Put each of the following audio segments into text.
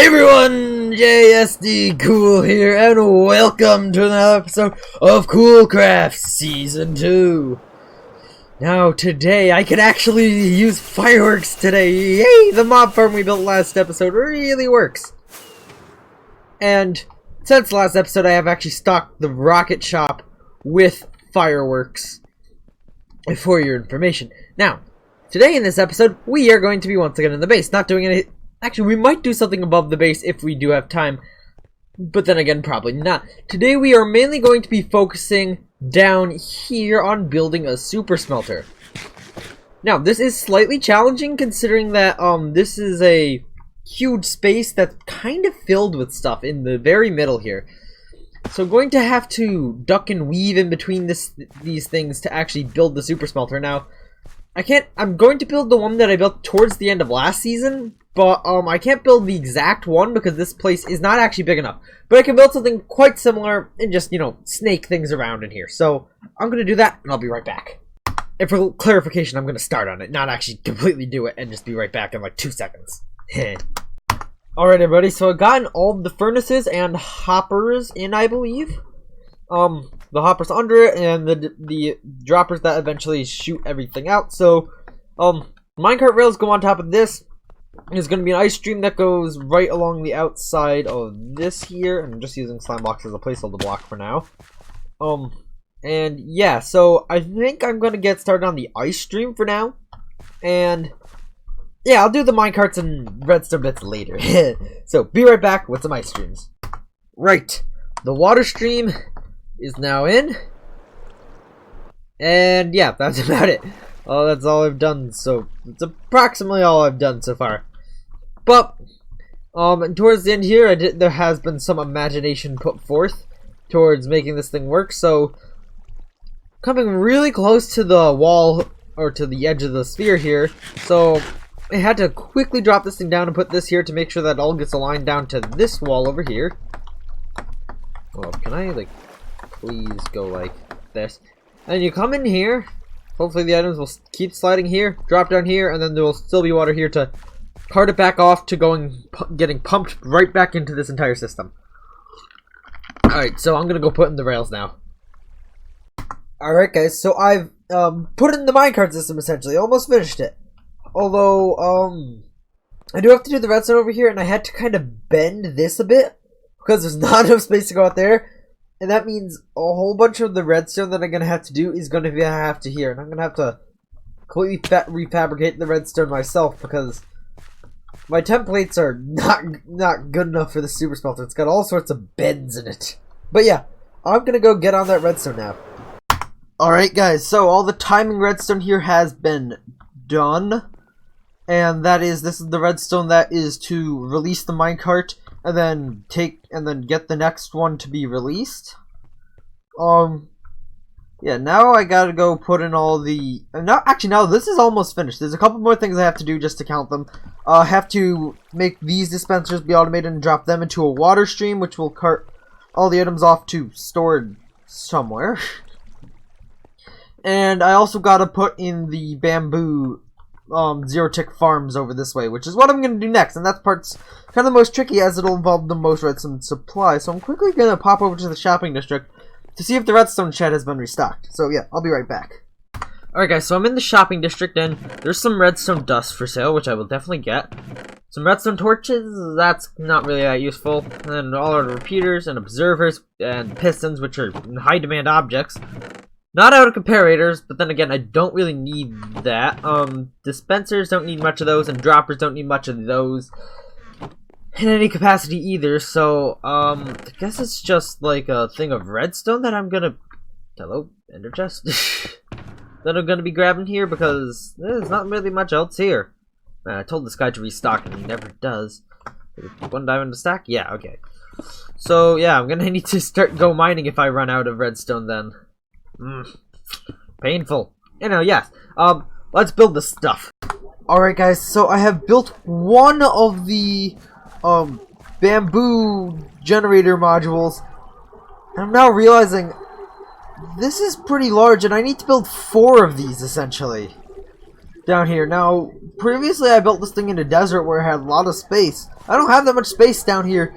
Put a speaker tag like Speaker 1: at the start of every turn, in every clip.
Speaker 1: Hey everyone, JSD Cool here, and welcome to another episode of Coolcraft Season 2. Now today, I can actually use fireworks today. Yay! The mob farm we built last episode really works. And since last episode, I have actually stocked the rocket shop with fireworks for your information. Now, today in this episode, we are going to be once again in the base, not doing any... Actually, we might do something above the base if we do have time, but then again, probably not. Today we are mainly going to be focusing down here on building a super smelter. Now, this is slightly challenging considering that this is a huge space that's kind of filled with stuff in the very middle here. So I'm going to have to duck and weave in between these things to actually build the super smelter. Now, I'm going to build the one that I built towards the end of last season, but I can't build the exact one because this place is not actually big enough. But I can build something quite similar and just, you know, snake things around in here. So I'm going to do that and I'll be right back. And for clarification, I'm going to start on it, not actually completely do it and just be right back in like 2 seconds. Alright everybody, so I've gotten all the furnaces and hoppers in, I believe. The hoppers under it and the droppers that eventually shoot everything out. So, minecart rails go on top of this. There's going to be an ice stream that goes right along the outside of this here. And I'm just using slime blocks as a placeholder block for now. And yeah, so I think I'm going to get started on the ice stream for now. And yeah, I'll do the minecarts and redstone bits later. So, be right back with some ice streams. Right, the water stream is now in. And yeah, that's about it. Oh, that's all I've done, so it's approximately all I've done so far. But towards the end here, there has been some imagination put forth towards making this thing work. So coming really close to the wall or to the edge of the sphere here, so I had to quickly drop this thing down and put this here to make sure that it all gets aligned down to this wall over here. Well, can I like please go like this? And you come in here. Hopefully the items will keep sliding here, drop down here, and then there will still be water here to cart it back off to getting pumped right back into this entire system. Alright, so I'm gonna go put in the rails now. Alright guys, so I've put in the minecart system essentially, almost finished it. Although, I do have to do the redstone over here, and I had to kind of bend this a bit, because there's not enough space to go out there. And that means a whole bunch of the redstone that I'm going to have to do is going to have to here. And I'm going to have to completely refabricate the redstone myself because my templates are not good enough for the super smelter. It's got all sorts of bends in it. But yeah, I'm going to go get on that redstone now. Alright guys, so all the timing redstone here has been done. And this is the redstone that is to release the minecart. And then get the next one to be released. Yeah, now I gotta go put in all the... No, this is almost finished. There's a couple more things I have to do just to count them. I have to make these dispensers be automated and drop them into a water stream, which will cart all the items off to stored somewhere. And I also gotta put in the bamboo zero-tick farms over this way, which is what I'm going to do next, and that part's kind of the most tricky as it'll involve the most redstone supply, so I'm quickly going to pop over to the shopping district to see if the redstone shed has been restocked. So yeah, I'll be right back. Alright guys, so I'm in the shopping district, and there's some redstone dust for sale, which I will definitely get. Some redstone torches, that's not really that useful, and then all our repeaters and observers and pistons, which are high-demand objects. Not out of comparators, but then again, I don't really need that. Dispensers don't need much of those, and droppers don't need much of those in any capacity either, so, I guess it's just like a thing of redstone that I'm gonna... Hello, ender chest? that I'm gonna be grabbing here, because there's not really much else here. Man, I told this guy to restock, and he never does. 1 diamond to stack? Yeah, okay. So, yeah, I'm gonna need to go mining if I run out of redstone then. Painful. You know, yes. Let's build this stuff. Alright guys, so I have built one of the bamboo generator modules. And I'm now realizing this is pretty large and I need to build 4 of these essentially. down here. Now, previously I built this thing in a desert where it had a lot of space. I don't have that much space down here.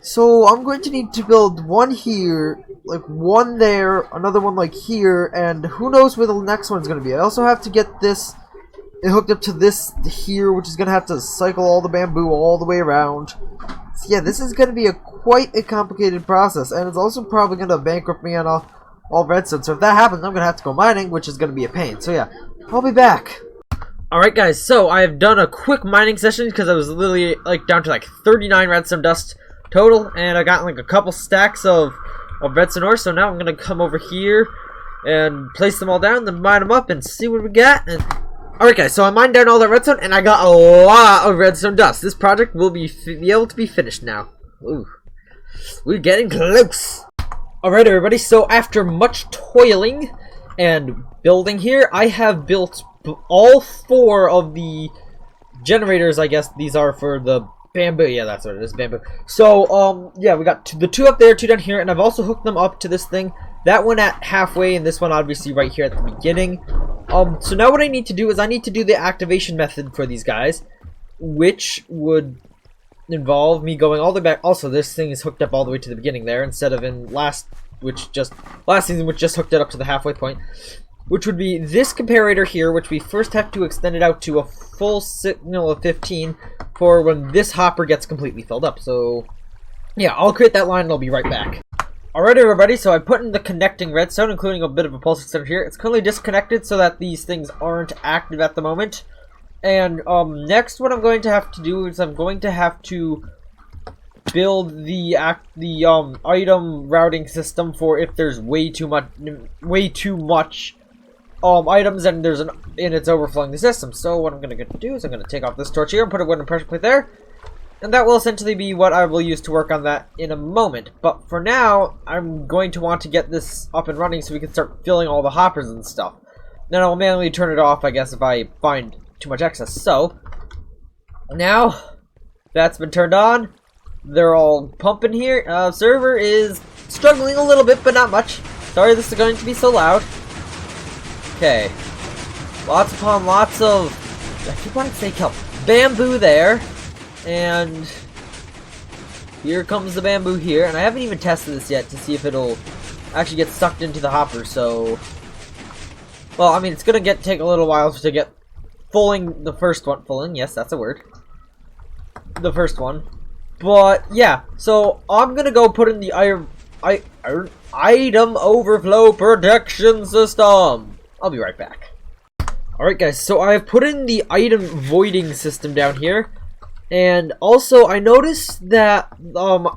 Speaker 1: So I'm going to need to build one here, like one there, another one like here, and who knows where the next one's going to be. I also have to get this hooked up to this here, which is going to have to cycle all the bamboo all the way around. So yeah, this is going to be quite a complicated process, and it's also probably going to bankrupt me on all redstone. So if that happens, I'm going to have to go mining, which is going to be a pain. So yeah, I'll be back. Alright guys, so I have done a quick mining session because I was literally like down to like 39 redstone dust total, and I got like a couple stacks of redstone ore. So now I'm going to come over here and place them all down, then mine them up and see what we got. And alright guys, so I mined down all that redstone and I got a lot of redstone dust. This project will be able to be finished now. Ooh, we're getting close. Alright everybody, so after much toiling and building here, I have built all 4 of the generators. I guess these are for the bamboo. Yeah, that's what it is, bamboo. So, yeah, we got the 2 up there, 2 down here, and I've also hooked them up to this thing. That one at halfway, and this one obviously right here at the beginning. So now what I need to do is I need to do the activation method for these guys, which would involve me going all the way back. Also, this thing is hooked up all the way to the beginning there, instead of in last season, which just hooked it up to the halfway point, which would be this comparator here, which we first have to extend it out to a full signal of 15 for when this hopper gets completely filled up. So yeah, I'll create that line and I'll be right back. Alright everybody, so I put in the connecting redstone, including a bit of a pulse extender here. It's currently disconnected so that these things aren't active at the moment. And next what I'm going to have to do is I'm going to have to build the item routing system for if there's way too much items and it's overflowing the system. So what I'm gonna do is I'm gonna take off this torch here and put a wooden pressure plate there, and that will essentially be what I will use to work on that in a moment. But for now, I'm going to want to get this up and running so we can start filling all the hoppers and stuff. Then I'll manually turn it off, I guess, if I find too much excess. So now that's been turned on, they're all pumping here. Server is struggling a little bit, but not much. Sorry this is going to be so loud. Okay, lots upon lots of, I keep wanting to say kelp, bamboo there, and here comes the bamboo here, and I haven't even tested this yet to see if it'll actually get sucked into the hopper. So, well, I mean, it's gonna take a little while to get fulling the first one. Fulling, yes, that's a word. The first one, but yeah. So I'm gonna go put in the item overflow protection system. I'll be right back. Alright guys, so I have put in the item voiding system down here. And also I noticed that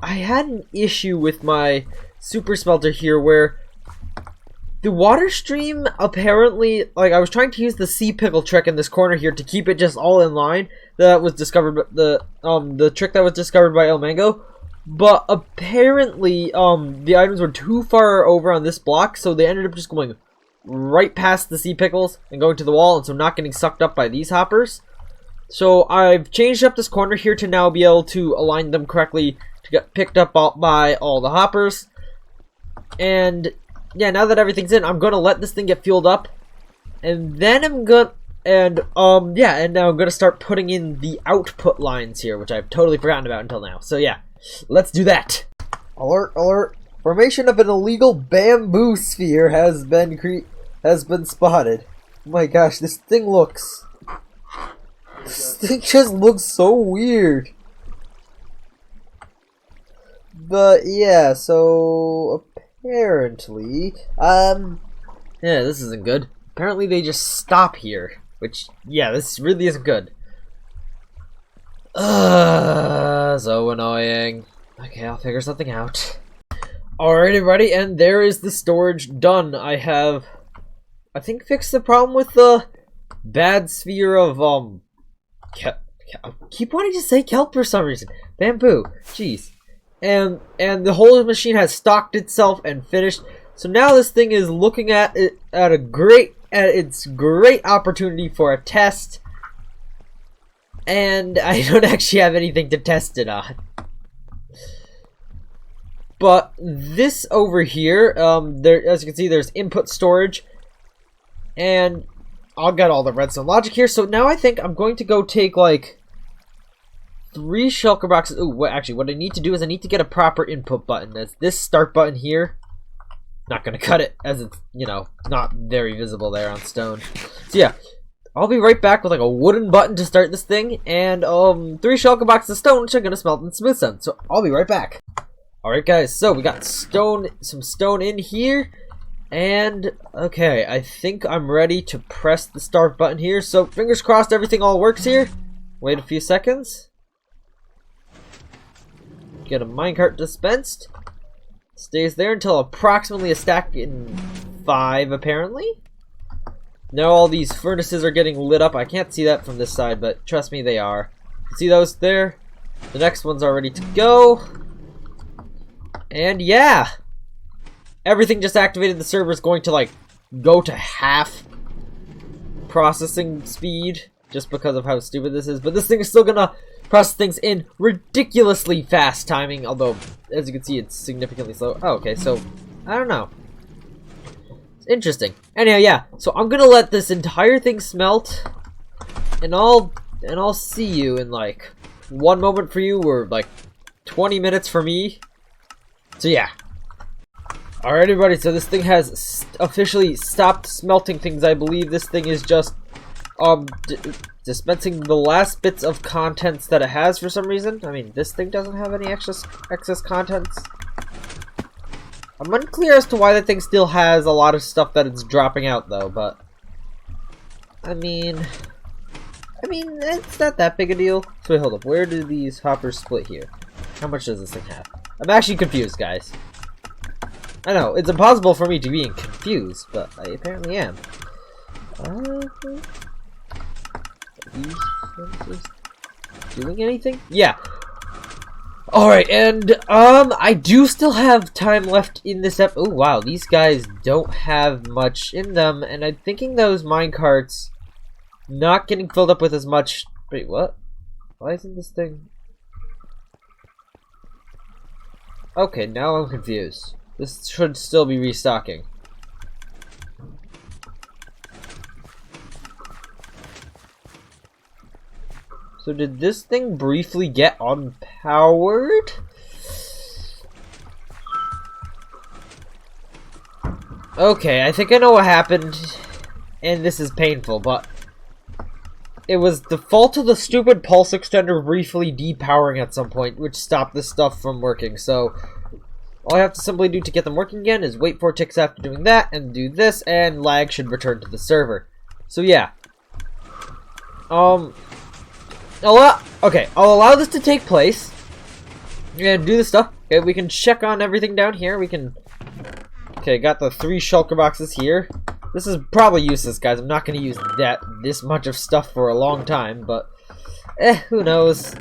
Speaker 1: I had an issue with my super smelter here where the water stream apparently, like, I was trying to use the sea pickle trick in this corner here to keep it just all in line. That was discovered, the trick that was discovered by El Mango. But apparently the items were too far over on this block, so they ended up just going right past the sea pickles and going to the wall, and so not getting sucked up by these hoppers. So I've changed up this corner here to now be able to align them correctly to get picked up by all the hoppers. And yeah, now that everything's in, I'm gonna let this thing get fueled up, and then I'm gonna now I'm gonna start putting in the output lines here, which I've totally forgotten about until now. So yeah, let's do that. Alert, alert. Formation of an illegal bamboo sphere has been spotted. Oh my gosh, this thing just looks so weird. But yeah, so apparently, yeah, this isn't good. Apparently they just stop here, which, yeah, this really isn't good. So annoying. Okay, I'll figure something out. Alright everybody, and there is the storage done. I think fixed the problem with the bad sphere of I keep wanting to say kelp for some reason. Bamboo. Jeez. And the whole machine has stocked itself and finished. So now this thing is looking at it at its great opportunity for a test. And I don't actually have anything to test it on. But this over here, as you can see, there's input storage, and I'll get all the redstone logic here. So now I think I'm going to go take like 3 shulker boxes. Ooh, actually, what I need to do is I need to get a proper input button. That's this start button here. Not gonna cut it, as it's, you know, not very visible there on stone. So yeah, I'll be right back with like a wooden button to start this thing, and 3 shulker boxes of stone which are gonna smelt in smooth stone. So I'll be right back. Alright guys, so we got some stone in here, and okay, I think I'm ready to press the start button here. So fingers crossed everything all works here. Wait a few seconds. Get a minecart dispensed. Stays there until approximately a stack in 5, apparently. Now all these furnaces are getting lit up. I can't see that from this side, but trust me, they are. See those there? The next ones are ready to go. And yeah! Everything just activated. The server is going to, like, go to half processing speed just because of how stupid this is. But this thing is still gonna process things in ridiculously fast timing, although as you can see it's significantly slow. Oh, okay, so I don't know. It's interesting. Anyhow, yeah. So I'm gonna let this entire thing smelt, and I'll see you in like 1 moment for you, or like 20 minutes for me. So yeah. Alright, everybody. So this thing has officially stopped smelting things. I believe this thing is just dispensing the last bits of contents that it has for some reason. I mean, this thing doesn't have any excess contents. I'm unclear as to why that thing still has a lot of stuff that it's dropping out, though, but I mean, it's not that big a deal. So wait, hold up. Where do these hoppers split here? How much does this thing have? I'm actually confused, guys. I know, it's impossible for me to be confused, but I apparently am. These fences doing anything? Yeah. Alright, and I do still have time left in this oh wow, these guys don't have much in them, and I'm thinking those minecarts not getting filled up with as much. Wait, what? Why isn't this thing? Okay, now I'm confused. This should still be restocking. So did this thing briefly get unpowered? Okay, I think I know what happened, and this is painful, but it was the fault of the stupid pulse extender briefly depowering at some point, which stopped this stuff from working. So all I have to simply do to get them working again is wait 4 ticks after doing that, and do this, and lag should return to the server. So yeah. Okay, I'll allow this to take place. And do this stuff. Okay, we can check on everything down here. We can... Okay, got the 3 shulker boxes here. This is probably useless, guys. I'm not going to use this much of stuff for a long time, but... who knows.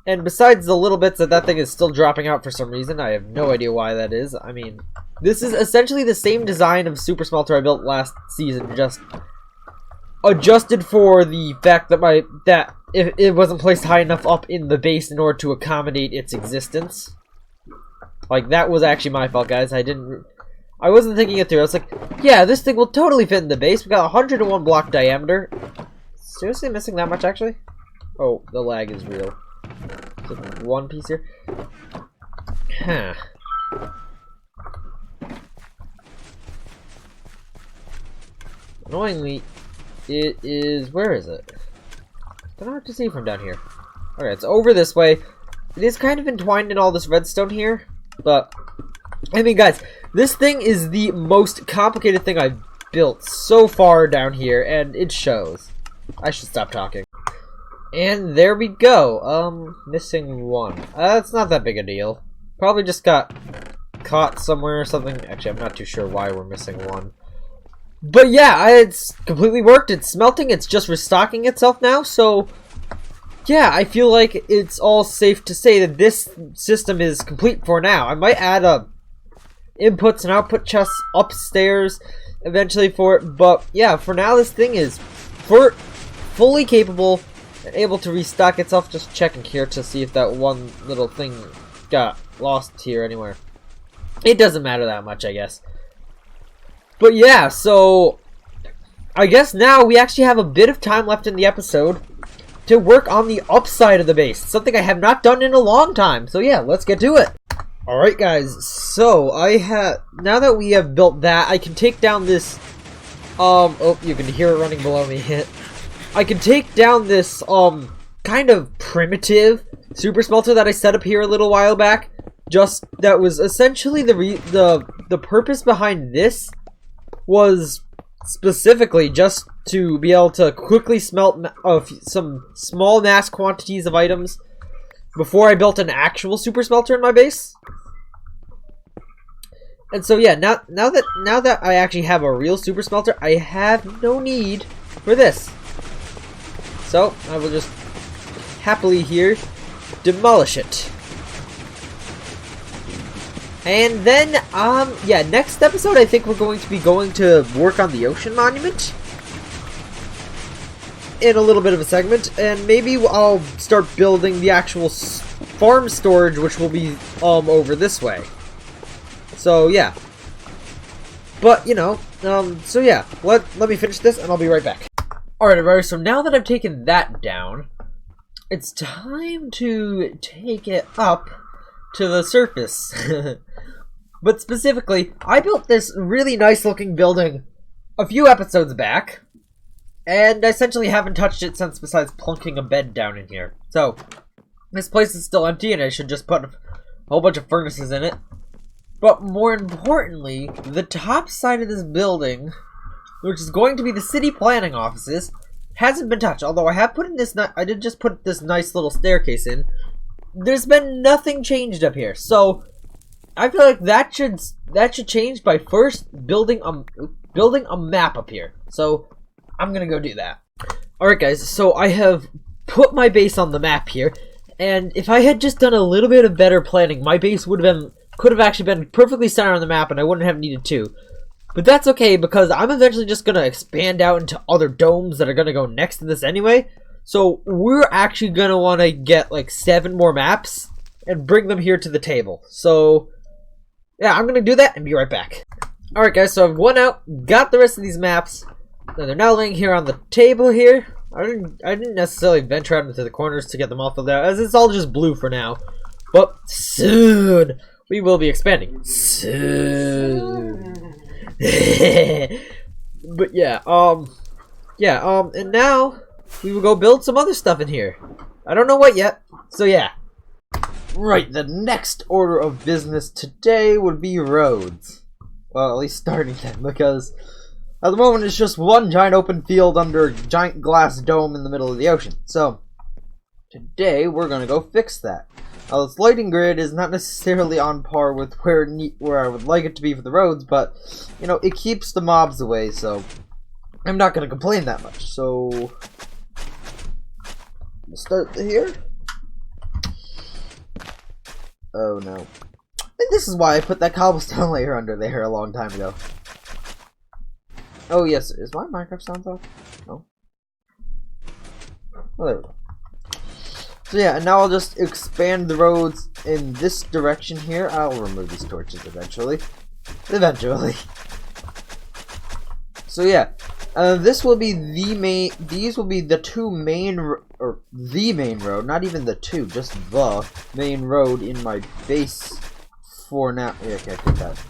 Speaker 1: And besides the little bits that thing is still dropping out for some reason, I have no idea why that is. I mean, this is essentially the same design of Super Smelter I built last season, just adjusted for the fact that if it wasn't placed high enough up in the base in order to accommodate its existence. Like, that was actually my fault, guys. I wasn't thinking it through. I was like, yeah, this thing will totally fit in the base. We got 101 block diameter. Seriously missing that much, actually? Oh, the lag is real. Just 1 piece here. Huh. Annoyingly, it is... Where is it? I don't have to see from down here. Alright, it's over this way. It is kind of entwined in all this redstone here, but... I mean, guys, this thing is the most complicated thing I've built so far down here, and it shows. I should stop talking. And there we go. Missing 1. That's not that big a deal. Probably just got caught somewhere or something. Actually, I'm not too sure why we're missing 1. But yeah, it's completely worked. It's smelting. It's just restocking itself now. So, yeah, I feel like it's all safe to say that this system is complete for now. I might add inputs and output chests upstairs eventually for it. But yeah, for now, this thing is fully capable and able to restock itself. Just checking here to see if that one little thing got lost here anywhere. It doesn't matter that much, I guess. But yeah, so I guess now we actually have a bit of time left in the episode to work on the upside of the base. Something I have not done in a long time. So yeah, let's get to it. Alright guys, so now that we have built that, I can take down this, oh, you can hear it running below me. I can take down this, kind of primitive super smelter that I set up here a little while back. Just, that was essentially the purpose behind this was specifically just to be able to quickly smelt some small mass quantities of items before I built an actual super smelter in my base. And so yeah, now that I actually have a real super smelter, I have no need for this. So I will just happily here demolish it. And then yeah, next episode I think we're going to be going to work on the ocean monument in a little bit of a segment, and maybe I'll start building the actual farm storage, which will be over this way. So yeah, but you know, so yeah, let me finish this and I'll be right back. Alright everybody, so now that I've taken that down, it's time to take it up to the surface. But specifically, I built this really nice looking building a few episodes back, and I essentially haven't touched it since, besides plunking a bed down in here. So this place is still empty and I should just put a whole bunch of furnaces in it. But more importantly, the top side of this building, which is going to be the city planning offices, hasn't been touched. Although I have put in this, I did just put this nice little staircase in. There's been nothing changed up here, so I feel like that should change by first building a map up here. So I'm gonna go do that. Alright guys, so I have put my base on the map here, and if I had just done a little bit of better planning, my base could have actually been perfectly centered on the map and I wouldn't have needed to. But that's okay, because I'm eventually just gonna expand out into other domes that are gonna go next to this anyway. So we're actually gonna want to get like 7 more maps and bring them here to the table. So yeah, I'm gonna do that and be right back. Alright guys, so I've went out, got the rest of these maps, and they're now laying here on the table here. I didn't necessarily venture out into the corners to get them all filled out, as it's all just blue for now. But soon we will be expanding. Soon. But yeah, and now we will go build some other stuff in here. I don't know what yet, so yeah. Right, the next order of business today would be roads. Well, at least starting them, because at the moment it's just one giant open field under a giant glass dome in the middle of the ocean. So today we're gonna go fix that. Now this lighting grid is not necessarily on par with where I would like it to be for the roads, but you know, it keeps the mobs away, so I'm not gonna complain that much. So we'll start here. Oh no. I think this is why I put that cobblestone layer under there a long time ago. Oh yes, is my Minecraft sounds off? No. Oh, there we go. So yeah, and now I'll just expand the roads in this direction here. I'll remove these torches eventually. So yeah, this will be the main. These will be the two main, or the main road. Not even the two, just the main road in my base for now. Yeah, okay, I put that.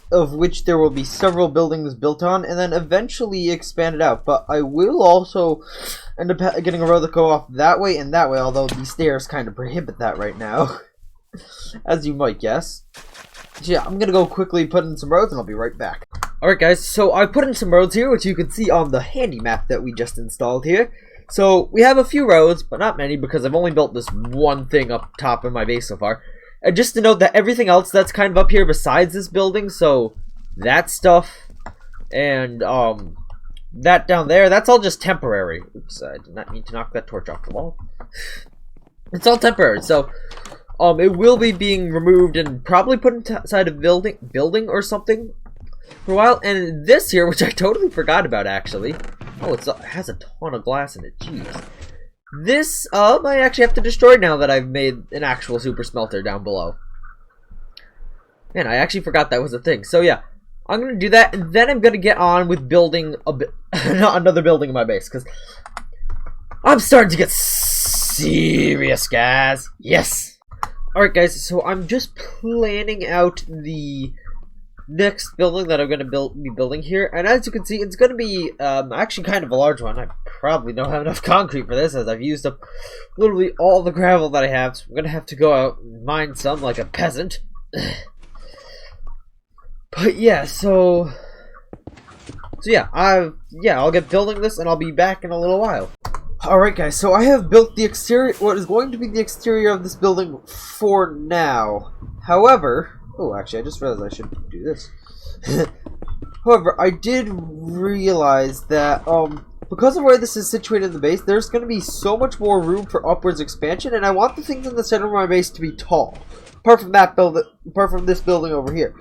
Speaker 1: Of which there will be several buildings built on, and then eventually expanded out. But I will also end up getting a road that go off that way and that way, although these stairs kind of prohibit that right now, as you might guess. So yeah, I'm gonna go quickly put in some roads, and I'll be right back. Alright guys, so I put in some roads here, which you can see on the handy map that we just installed here. So we have a few roads, but not many, because I've only built this one thing up top in my base so far. And just to note that everything else that's kind of up here besides this building, so that stuff and that down there, that's all just temporary. Oops, I did not mean to knock that torch off the wall. It's all temporary, so it will be being removed and probably put inside a building or something for a while. And this here, which I totally forgot about actually. Oh, it has a ton of glass in it. Jeez. This, I actually have to destroy now that I've made an actual super smelter down below. Man, I actually forgot that was a thing. So yeah, I'm gonna do that, and then I'm gonna get on with building another building in my base, because I'm starting to get serious, guys. Yes. Alright, guys, so I'm just planning out the next building that I'm going to be building here, and as you can see, it's going to be actually kind of a large one. I probably don't have enough concrete for this, as I've used up literally all the gravel that I have, so I'm going to have to go out and mine some like a peasant. But yeah, so yeah, I'll get building this, and I'll be back in a little while. Alright, guys, so I have built the exterior, what is going to be the exterior of this building for now. However, oh, actually, I just realized I should do this. However, I did realize that, because of where this is situated in the base, there's going to be so much more room for upwards expansion, and I want the things in the center of my base to be tall. Apart from this building over here.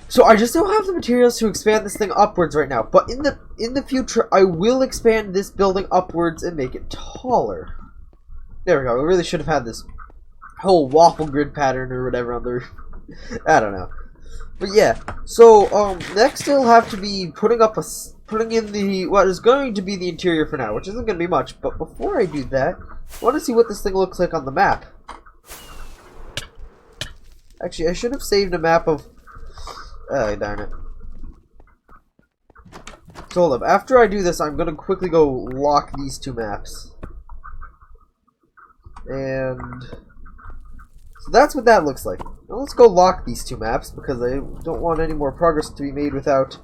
Speaker 1: So I just don't have the materials to expand this thing upwards right now, but in the future I will expand this building upwards and make it taller. There we go. We really should have had this whole waffle grid pattern or whatever on the roof. I don't know. But yeah, so next it'll have to be putting in the what is going to be the interior for now, which isn't going to be much. But before I do that, I want to see what this thing looks like on the map. Actually, I should have saved a map of. Oh, darn it. So hold up. After I do this, I'm going to quickly go lock these two maps. And so that's what that looks like. Now let's go lock these two maps, because I don't want any more progress to be made without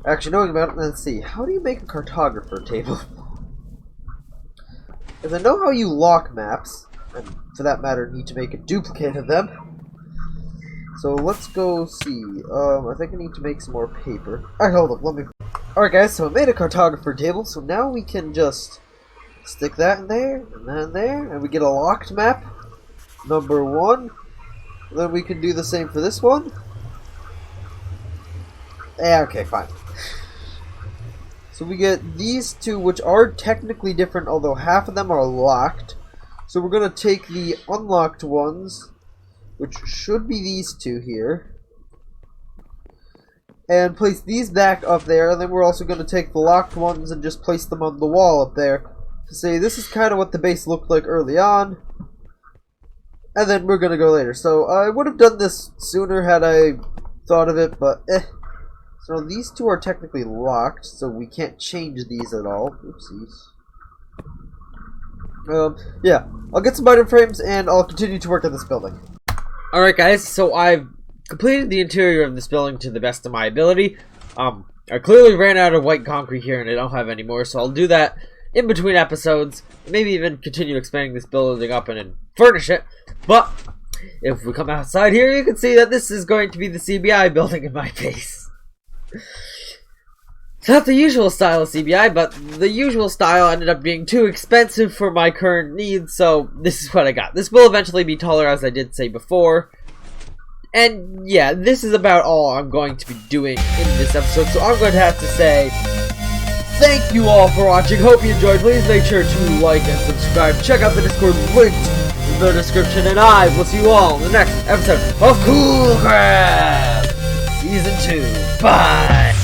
Speaker 1: actually knowing about it. Let's see. How do you make a cartographer table? Because I know how you lock maps, and for that matter need to make a duplicate of them. So let's go see. I think I need to make some more paper. Alright, hold up, let me. Alright guys, so I made a cartographer table, so now we can just stick that in there, and that in there, and we get a locked map, number 1. Then we can do the same for this one. Yeah, okay, fine. So we get these two, which are technically different, although half of them are locked. So we're going to take the unlocked ones, which should be these two here, and place these back up there, and then we're also going to take the locked ones and just place them on the wall up there to say this is kind of what the base looked like early on, and then we're going to go later. So I would have done this sooner had I thought of it, but So these two are technically locked, so we can't change these at all. Oopsies. Yeah, I'll get some item frames and I'll continue to work on this building. Alright guys, so I've completed the interior of this building to the best of my ability. I clearly ran out of white concrete here and I don't have any more, so I'll do that in between episodes. Maybe even continue expanding this building up and furnish it. But if we come outside here, you can see that this is going to be the CBI building in my base. It's not the usual style of CBI, but the usual style ended up being too expensive for my current needs, so this is what I got. This will eventually be taller, as I did say before. And yeah, this is about all I'm going to be doing in this episode, so I'm going to have to say thank you all for watching. Hope you enjoyed. Please make sure to like and subscribe. Check out the Discord linked in the description, and I will see you all in the next episode of Cool Craft Season 2. Bye!